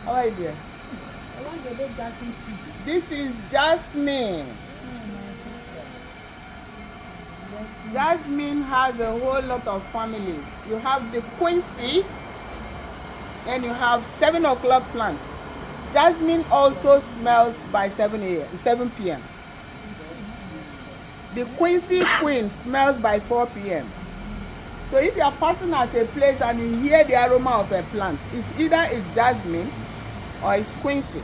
How are you doing? I want the big jasmine tea. This is jasmine. Jasmine has a whole lot of families. You have the quincy, and you have 7 o'clock plant. Jasmine also smells by 7 p.m. The quincy queen smells by 4 p.m. So if you are passing at a place and you hear the aroma of a plant, it's either it's jasmine or it's quincy.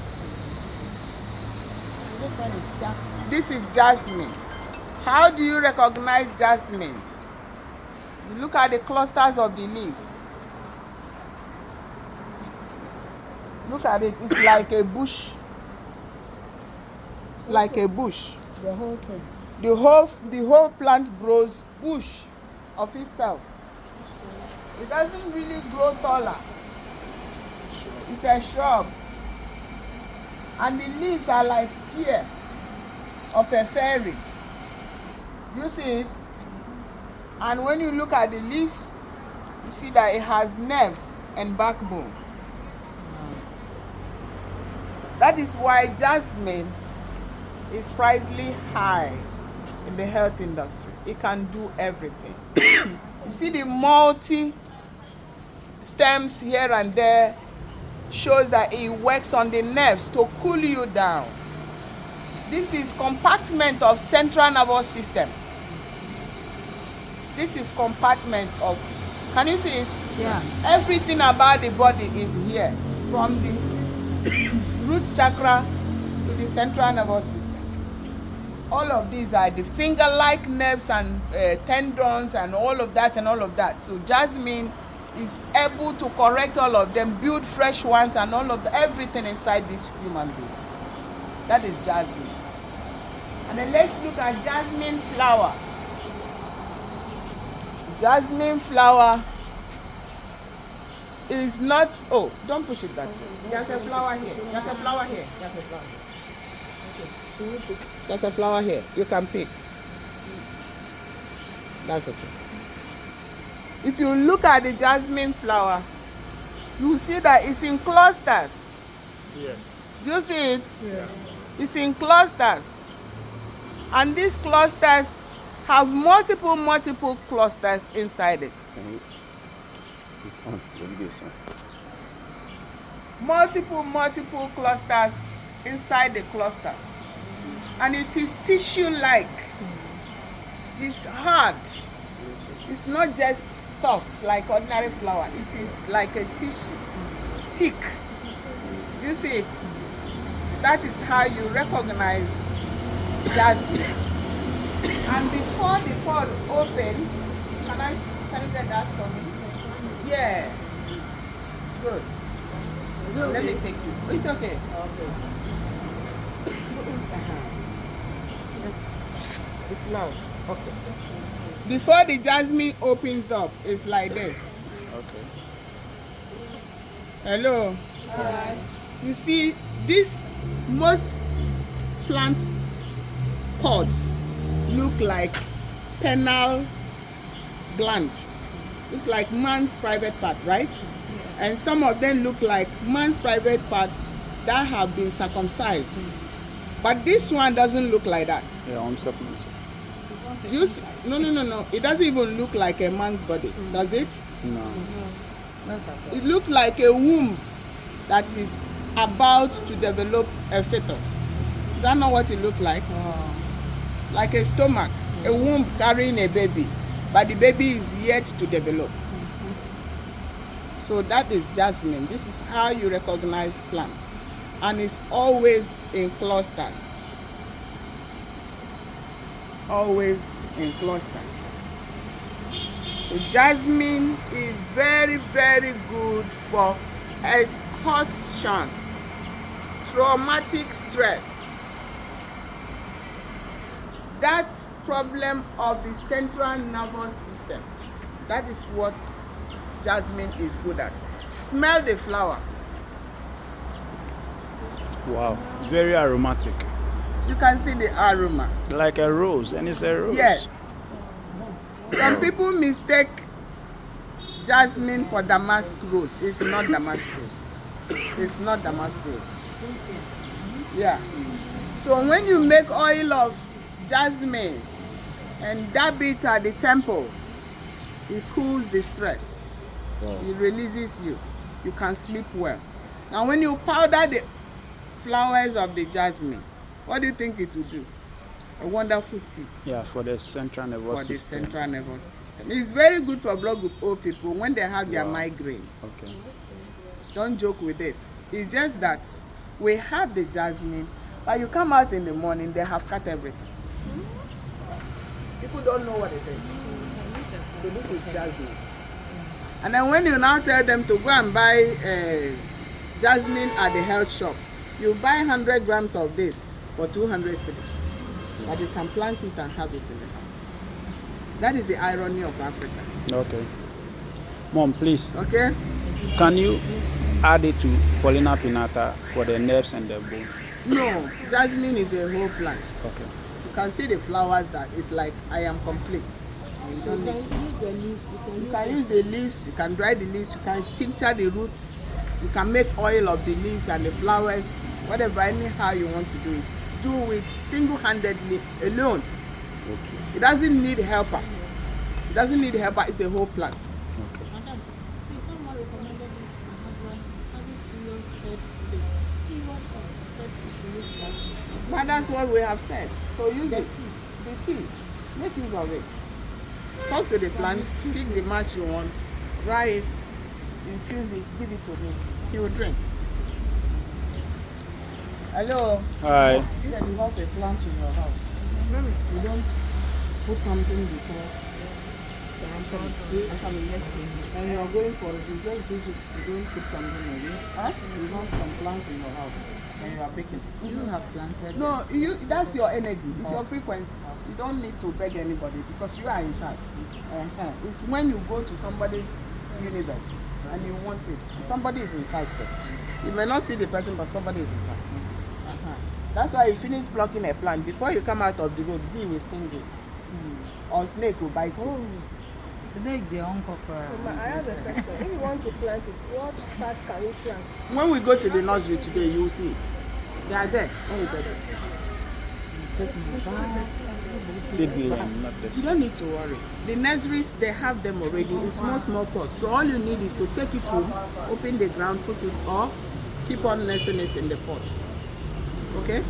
This one is jasmine. This is jasmine. How do you recognize jasmine? You look at the clusters of the leaves. Look at it, it's like a bush. It's like a bush. The whole thing. The whole plant grows bush of itself. It doesn't really grow taller. It's a shrub. And the leaves are like ear of a fairy. You see it? And when you look at the leaves, you see that it has nerves and backbone. That is why jasmine is pricely high in the health industry. It can do everything. You see the multi stems here and there shows that it works on the nerves to cool you down. This is compartment of central nervous system. This is compartment of, can you see it? Yeah. Everything about the body is here, from the root chakra to the central nervous system. All of these are the finger-like nerves and tendons and all of that and all of that. So jasmine is able to correct all of them, build fresh ones and all of everything inside this human being. That is jasmine. And then let's look at jasmine flower. Jasmine flower is not, oh, don't push it that way. There's a flower here. There's a flower here. There's a flower here. There's a flower here. You can pick. That's okay. If you look at the jasmine flower, you see that it's in clusters. Yes. Do you see it? Yeah. It's in clusters. And these clusters have multiple clusters inside it. It's on. The video is on. Multiple clusters inside the clusters. And it is tissue-like. It's hard. It's not just soft like ordinary flour. It is like a tissue, thick. You see it? That is how you recognize jasmine. And before the pod opens, can you get that for me? Yeah. Good. Let me take you. It's okay. Okay. It's loud. Okay. Before the jasmine opens up, it's like this. Okay. Hello. Hi. You see, this most plant pods look like penile gland. Look like man's private part, right? And some of them look like man's private parts that have been circumcised. But this one doesn't look like that. Yeah, I'm supplement. No. It doesn't even look like a man's body, does it? No. It looks like a womb that is about to develop a fetus. Is that not what it looks like? Like a stomach, a womb carrying a baby, but the baby is yet to develop. So that is jasmine. This is how you recognize plants. And it's always in clusters. Always in clusters. So jasmine is very good for exhaustion, traumatic stress. That problem of the central nervous system. That is what jasmine is good at. Smell the flower. Wow. Very aromatic. You can see the aroma. Like a rose, and it's a rose. Yes. Some people mistake jasmine for damask rose. It's not damask rose. It's not Damascus. Yeah. So when you make oil of jasmine and dab it at the temples, it cools the stress. It releases you. You can sleep well. Now when you powder the flowers of the jasmine, what do you think it will do? A wonderful tea. Yeah, for the central nervous For the system. central nervous system. It's very good for blood group O people when they have their migraine. Okay. Don't joke with it. It's just that we have the jasmine, but you come out in the morning, they have cut everything. People don't know what it is. So this is jasmine. And then when you now tell them to go and buy jasmine at the health shop, you buy 100 grams of this for 200 cedis. But you can plant it and have it in the house. That is the irony of Africa. Okay. Mom, please, Okay? can you add it to Paulina pinnata for the nerves and the bone? No, jasmine is a whole plant. Okay. You can see the flowers that it's like I am complete. You So don't you need can use the leaf. You can use the leaves, you can dry the leaves, you can tincture the roots, you can make oil of the leaves and the flowers, whatever, anyhow you want to do it. Do it single-handedly, alone. Okay. It doesn't need helper. It doesn't need helper, it's a whole plant. Okay. Madam, please someone recommended me to my husband. He's having serious head aches. Serious head. He said he should use plastic. But that's what we have said. So use The it. tea. The tea. Make use of it. Talk to the plant, pick the match you want, dry it, infuse it, give it to him. He will drink. Hello. Hi. You said you have a plant in your house. You don't put something before and you are going for it. You just do it. You don't put something in it. Huh? You have some plants in your house and you are picking. You have planted. No, that's your energy. It's your frequency. You don't need to beg anybody because you are in charge. It's when you go to somebody's universe and you want it. Somebody is in charge there. You may not see the person, but somebody is in charge. That's why you finish plucking a plant. Before you come out of the road, he will sting you. Or snake will bite you. Snake, the uncle. I have a question. If you want to plant it, what part can you plant? When we go to the nursery today, you will see. They are there. When we get there. Seedling, not the You seed. don't need to worry. The nurseries, they have them already in small pots. So all you need is to take it home, open the ground, put it up, keep on nursing it in the pot. Okay?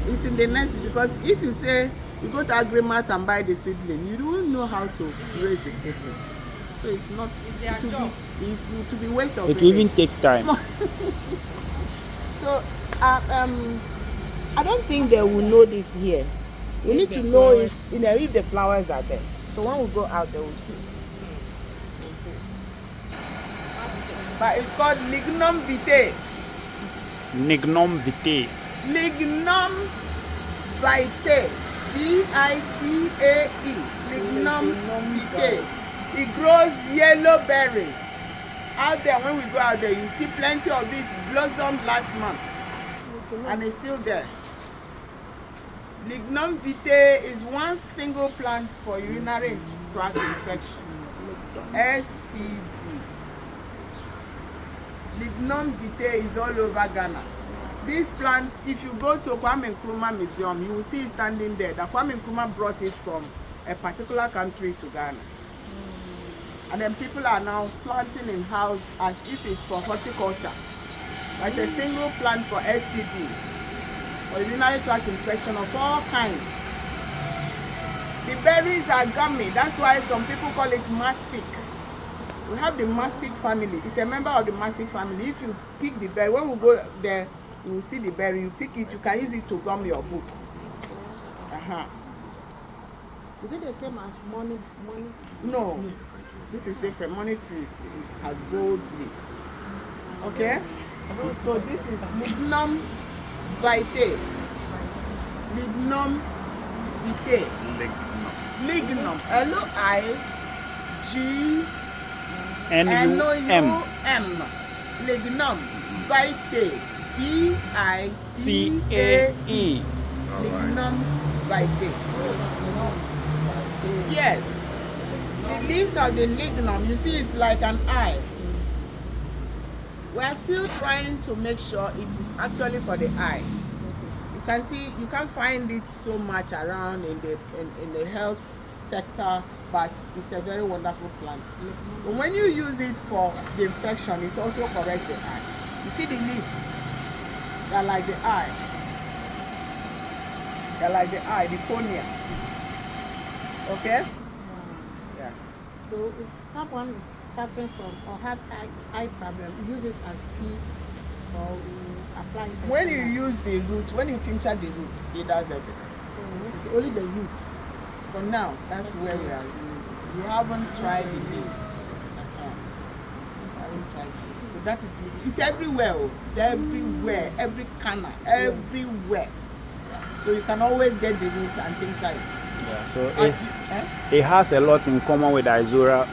It's in the nursery because if you say you go to Agrimat and buy the seedling, you don't know how to raise the seedling. So it's not, it will be waste of It will even energy. take time. So I don't think they will know this here. We need to know if the flowers are there. So when we go out, they will see. But it's called lignum vitae. Lignum vitae. Lignum vitae. V-I-T-A-E. Lignum vitae. It grows yellow berries. Out there, when we go out there, you see plenty of it blossomed last month. And it's still there. Lignum vitae is one single plant for urinary tract infection. STD. Lignum vitae is all over Ghana. This plant, if you go to Kwame Nkrumah Museum, you will see it standing there. That Kwame Nkrumah brought it from a particular country to Ghana. And then people are now planting in house as if it's for horticulture. Like a single plant for STDs or urinary tract infection of all kinds. The berries are gummy. That's why some people call it mastic. We have the mastic family. It's a member of the mastic family. If you pick the berry, when we go there, you will see the berry. You pick it, you can use it to gum your book. Is it the same as money? No, this is different. Money tree has gold leaves. Okay? So this is lignum vitae. Lignum vitae. Lignum. N-U-M. L-I-G-N-O-U-M. Lignum vitae. V-I-T-A-E. Lignum vitae. Yes. The leaves of the lignum, you see, it's like an eye. We are still trying to make sure it is actually for the eye. You can see, you can't find it so much around in the health sector, but it's a very wonderful plant. But when you use it for the infection, it also corrects the eye. You see the leaves? They're like the eye. They're like the eye, the cornea. Okay? Yeah. So if someone is suffering from or have eye problem, use it as tea or apply it. When you use the root, when you tincture the root, it does everything. Only the root. For now, that's where we are. You haven't tried the leaves. You haven't tried the leaves. So that is it's everywhere. It's everywhere. Every corner, everywhere. So you can always get the root and tincture it. Yeah, so it has a lot in common with Izora.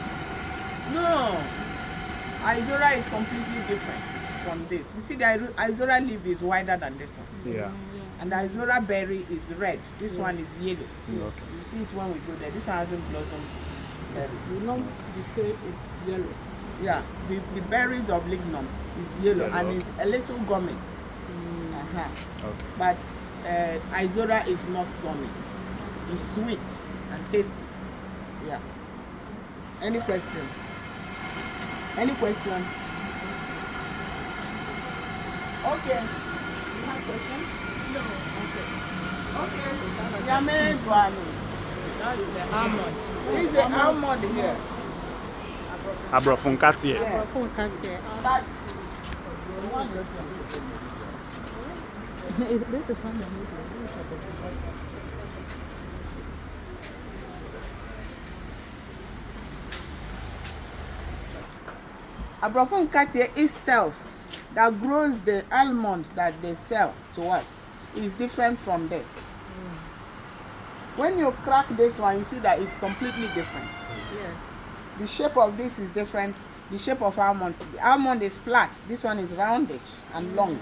No, Izora is completely different from this. You see, the Izora leaf is wider than this one. Yeah. And the Izora berry is red. This one is yellow. Okay. You see it when we go there. This one hasn't blossomed berries. The non detail is yellow. Yeah, the berries of lignum is yellow and okay. it's a little gummy. Okay. But Izora is not gummy. It's sweet and tasty. Yeah. Any question? Any question? Okay. You have question? No. Okay. Yame Guano. That's the almond. This is the almond here. Abrofunkati. Yeah. Phone can't tell. But This is one that Abrofunkati itself that grows the almond that they sell to us is different from this. When you crack this one, you see that it's completely different. Yes. The shape of this is different. The shape of almond. The almond is flat. This one is roundish and long.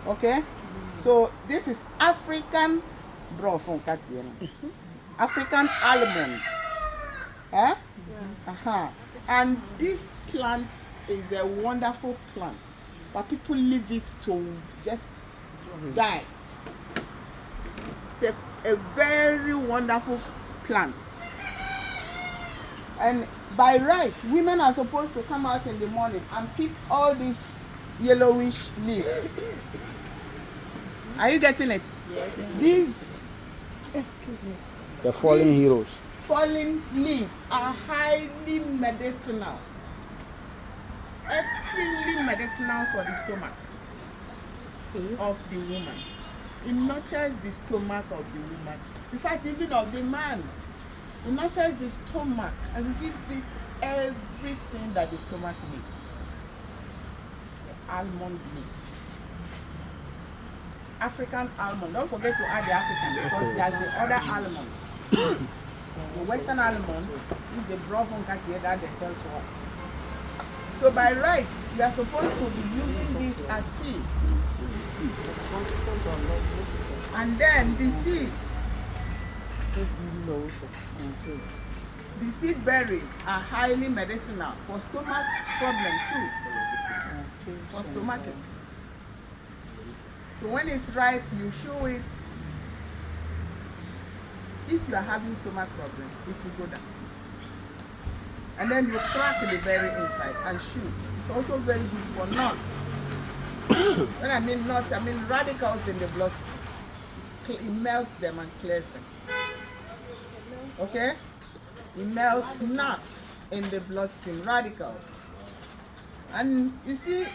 Okay? So this is African Abrofunkati. African almond. Eh? Yeah. And this plant is a wonderful plant, but people leave it to just die. It's a very wonderful plant. And by right, women are supposed to come out in the morning and pick all these yellowish leaves. Are you getting it? Yes. These, excuse me, The fallen heroes. fallen leaves are highly medicinal. Extremely medicinal for the stomach of the woman. It nurtures the stomach of the woman. In fact, even of the man. It nurtures the stomach and gives it everything that the stomach needs. The almond leaves. African almond. Don't forget to add the African because there's the other almond. The Western almond is the Abrofunkati that they sell to us. So by right, we are supposed to be using this as tea. And then the seeds. The seed berries are highly medicinal for stomach problem too. For stomachache. So when it's ripe, you chew it. If you are having stomach problem, it will go down. And then you crack the berry inside and chew. It's also very good for nuts. When I mean nuts, I mean radicals in the bloodstream. It melts them and clears them. Okay? It melts nuts in the bloodstream, radicals. And you see,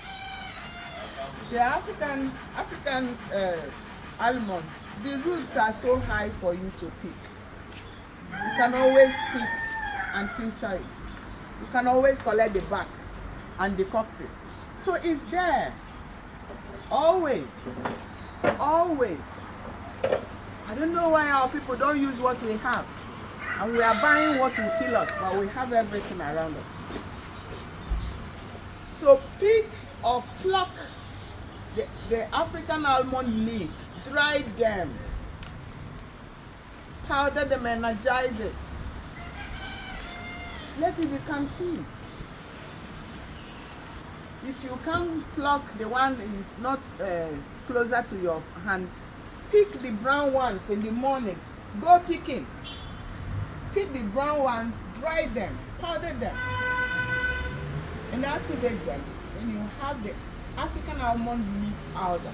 the African almond, the roots are so high for you to pick. You can always pick and tincture it. You can always collect the bark and decoct it. So it's there. Always. Always. I don't know why our people don't use what we have. And we are buying what will kill us, but we have everything around us. So pick or pluck the African almond leaves, dry them, powder them, energize it. Let it become tea. If you can't pluck the one is not closer to your hand, pick the brown ones in the morning. Go picking. Pick the brown ones, dry them, powder them, and activate them. And you have the African almond leaf powder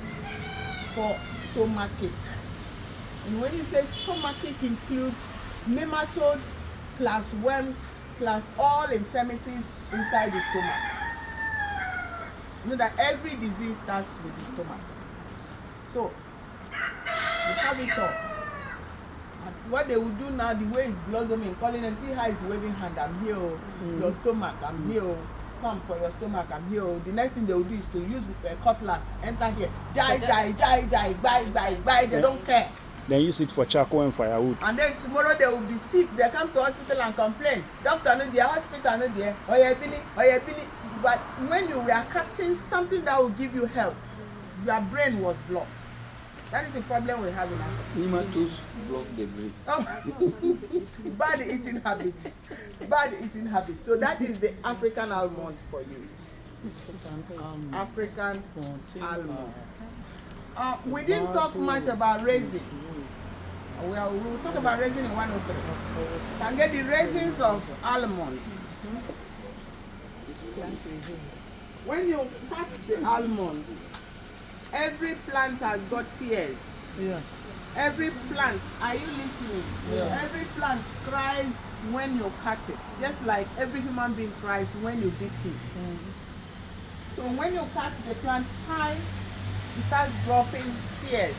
for stomachache. And when you say stomachache, includes nematodes plus worms plus all infirmities inside the stomach. You know that every disease starts with the stomach. So you have it all. And what they will do now, the way it's blossoming, calling them, see how it's waving hand, I'm here, your stomach, I'm here, come for your stomach, I'm here. The next thing they will do is to use a cutlass, enter here, buy, they don't care. Then use it for charcoal and firewood. And then tomorrow they will be sick, they come to hospital and complain. Doctor no there, hospital no there, Bini. But when you were cutting something that will give you health, your brain was blocked. That is the problem we have in Africa. Nematodes block the brain. Bad eating habits. Bad eating habits. So that is the African almonds for you. African almond. We didn't talk much about raisin. We will talk about raisin in 103. You can get the raisins of almond. When you cut the almond, every plant has got tears. Yes. Every plant, are you listening? Yeah. Every plant cries when you cut it, just like every human being cries when you beat him. So when you cut the plant high, it starts dropping tears.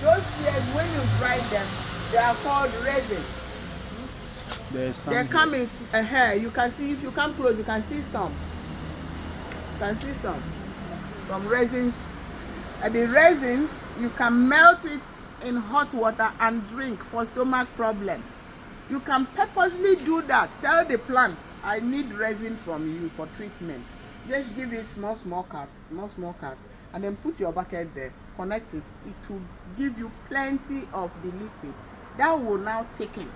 Those tears, when you dry them, they are called raisins. They come in hair. You can see, if you come close, you can see some. You can see some raisins. And the raisins, you can melt it in hot water and drink for stomach problem. You can purposely do that. Tell the plant, I need resin from you for treatment. Just give it small cuts, and then put your bucket there, connect it. It will give you plenty of the liquid that will now take in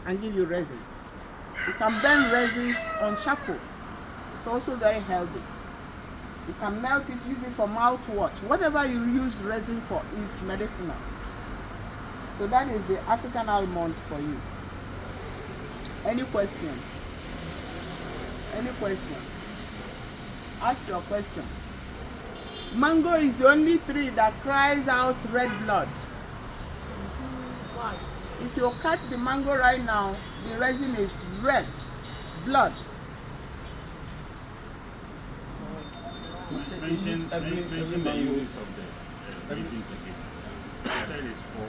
and give you resins. You can burn resins on charcoal. It's also very healthy. You can melt it, use it for mouthwash. Whatever you use resin for is medicinal. So that is the African almond for you. Any question? Any question? Ask your question. Mango is the only tree that cries out red blood. Why? If you cut the mango right now, the resin is red blood. Mention the use of the reasons again. That is for.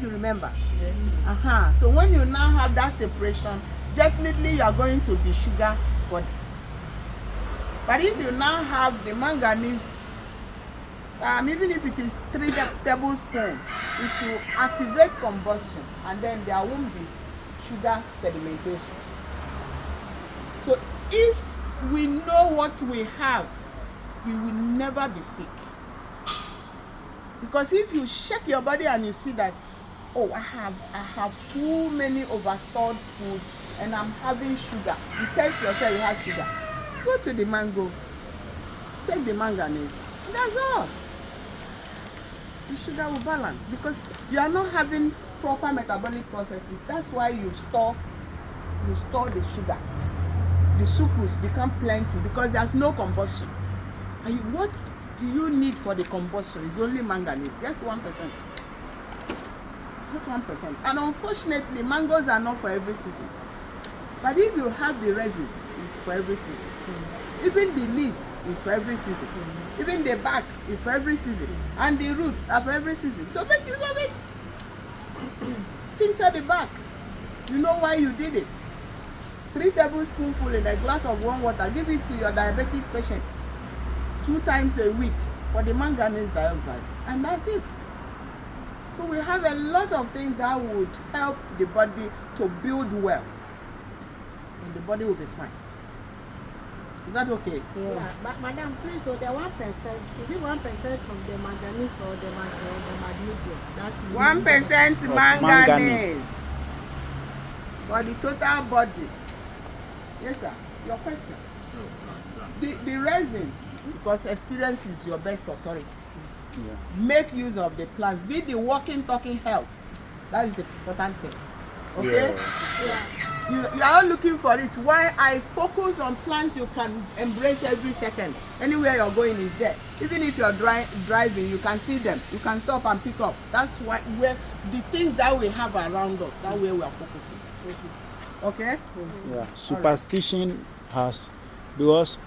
You remember? Yes. So when you now have that separation, definitely you are going to be sugar body. But if you now have the manganese, even if it is 3 tablespoons, it will activate combustion, and then there won't be sugar sedimentation. So if we know what we have, we will never be sick. Because if you shake your body and you see that, oh, I have too many overstored food and I'm having sugar, you test yourself you have sugar. Go to the mango, take the manganese, that's all. The sugar will balance because you are not having proper metabolic processes. That's why you store the sugar. The sucrose become plenty because there's no combustion. And what do you need for the combustion? It's only manganese, just 1%. Just 1%. And unfortunately, mangoes are not for every season. But if you have the resin, it's for every season. Even the leaves is for every season. Even the bark is for every season. And the roots are for every season. So make use of it. Tincture the bark. You know why you did it. 3 tablespoonfuls in a glass of warm water. Give it to your diabetic patient 2 times a week for the manganese dioxide. And that's it. So we have a lot of things that would help the body to build well. And the body will be fine. Is that okay? Yeah. But madam, please, so the 1%, is it 1% from the manganese or the magnesium? That's 1% manganese. For the total body. Yes, sir. Your question. The reason, because experience is your best authority. Yeah. Make use of the plants. Be the walking, talking health. That is the important thing. Okay? You are not looking for it. Why I focus on plants you can embrace every second. Anywhere you're going is there. Even if you're driving, you can see them. You can stop and pick up. That's why where the things that we have around us, that way we are focusing. Okay? Yeah. Superstition has, because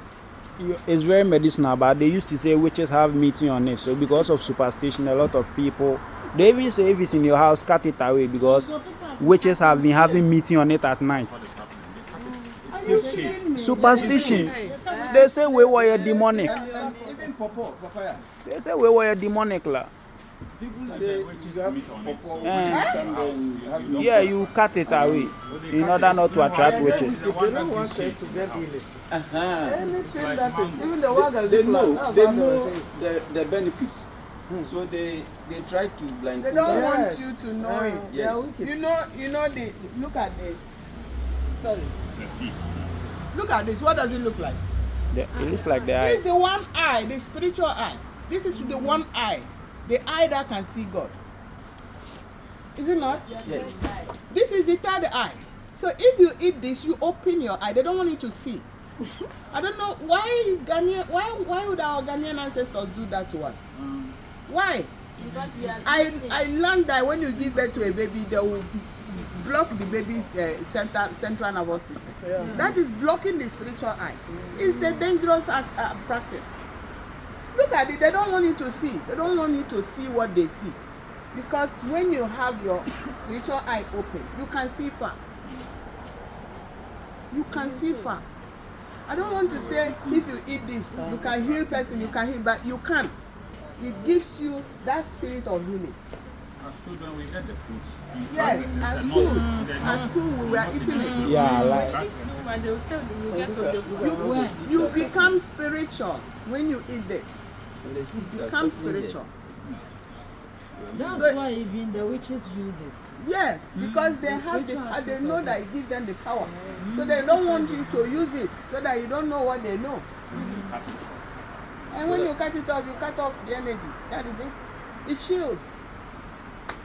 it's very medicinal, but they used to say witches have meeting on it. So because of superstition, a lot of people, they even say if it's in your house, cut it away, because witches have been having meeting on it at night. Are you kidding me? Superstition. They say we were demonic. And even papaya. They say we were demonic la. People say you have pawpaw, Eh. which can then have no. Yeah, you cut it away in order not to attract witches. They don't want us to get healing. Anything that is, even the waggers, They know the benefits. So they try to blindfold they don't us. want you to know it. Yes. You know the look at the sorry. Look at this. What does it look like? It looks like the This is eye. the one eye, the spiritual eye. This is the one eye, the eye that can see God. Is it not? Yes. This is the third eye. So if you eat this, you open your eye. They don't want you to see. I don't know why is Ghanaian. Why would our Ghanaian ancestors do that to us? Why? Because we are I learned that when you give birth to a baby, they will block the baby's central nervous system. That is blocking the spiritual eye. It's a dangerous practice. Look at it. They don't want you to see. They don't want you to see what they see. Because when you have your spiritual eye open, you can see far. You can see far. I don't want to say if you eat this, you can heal person, you can heal, but you can't. It gives you that spirit of healing. As children, we ate the fruits. Yes, at school. At school, we were eating it. Yeah, like when they will say you get to the You become spiritual when you eat this. And the seeds You are become sucking there. spiritual. That's So- why even the witches use it. Yes, because they have the, spiritual they aspect know of that it gives them the power. So they don't want you to use it so that you don't know what they know. And when you cut it off, you cut off the energy. That is it. It shields.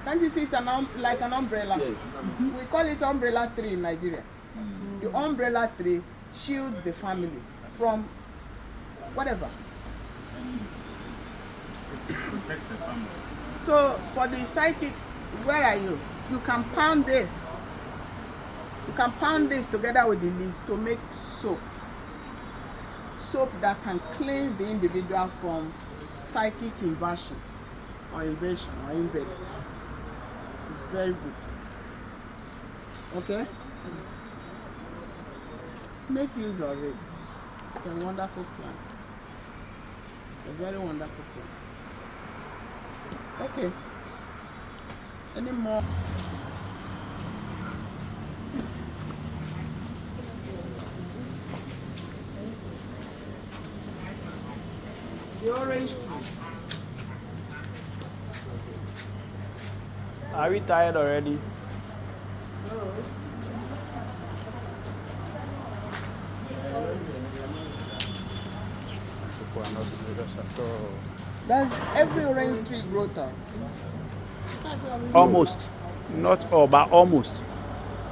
Can't you see it's like an umbrella? Yes. We call it umbrella tree in Nigeria. The umbrella tree shields the family from whatever. Protect the family. So for the psychics, where are you? You can pound this. You can pound this together with the leaves to make soap. Soap that can cleanse the individual from psychic invasion or invasion or invade. It's very good. Okay? Make use of it. It's a wonderful plant. It's a very wonderful plant. Okay. Any more? The orange tree. are we tired already? People are not serious at all. Does every orange tree grow tall? Almost. Not all, but almost.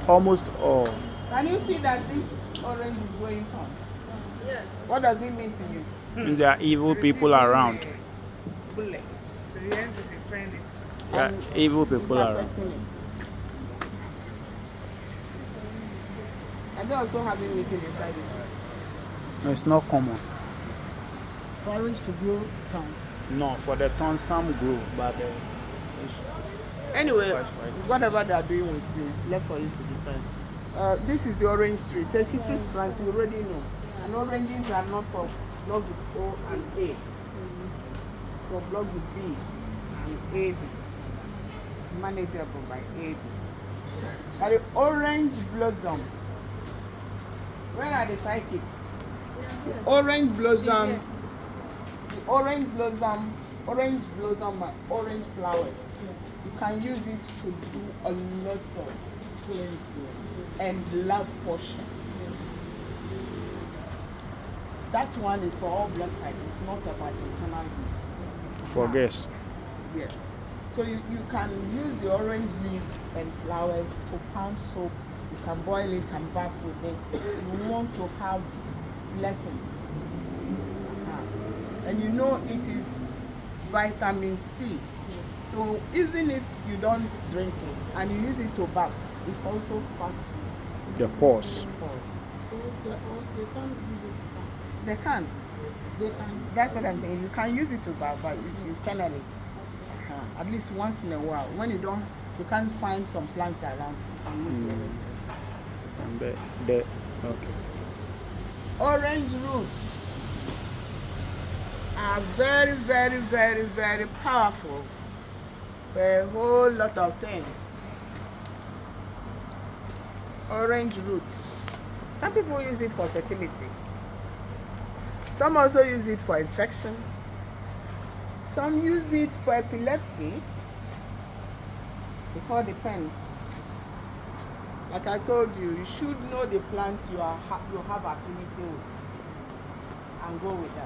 Almost all. Can you see that this orange is growing tall? Yes. What does it mean to you? There are evil people around. Bullets. So you have to defend it. There are evil people around. Perfecting it. And they also having meeting inside this. No, it's not common. For orange to grow towns. No, for the town some grow, but Anyway, whatever they are doing with you, it's left for you to decide. This is the orange tree. It's a citrus plant, you already know. And oranges are not for block with O and A. It's for block with B and AB. Manageable by AB. And the orange blossom. Where are the psychics? The orange blossom. The orange blossom and orange flowers. You can use it to do a lot of cleansing and love potion. that one is for all blood types. It's not about internal use. For guests. Yes. So you can use the orange leaves and flowers to pound soap. You can boil it and bath with it. You want to have blessings. And you know it is vitamin C. So even if you don't drink it and you use it to bath, it also passes The pores. pores. So they can't use it to bath. They can. They can. That's what I'm saying. You can use it to bath, but you cannot. At least once in a while. When you can't find some plants around. You can use And okay. Orange roots are very, very, very, very powerful for a whole lot of things. Orange roots. Some people use it for fertility. Some also use it for infection. Some use it for epilepsy. It all depends. Like I told you, you should know the plant you have affinity with and go with that.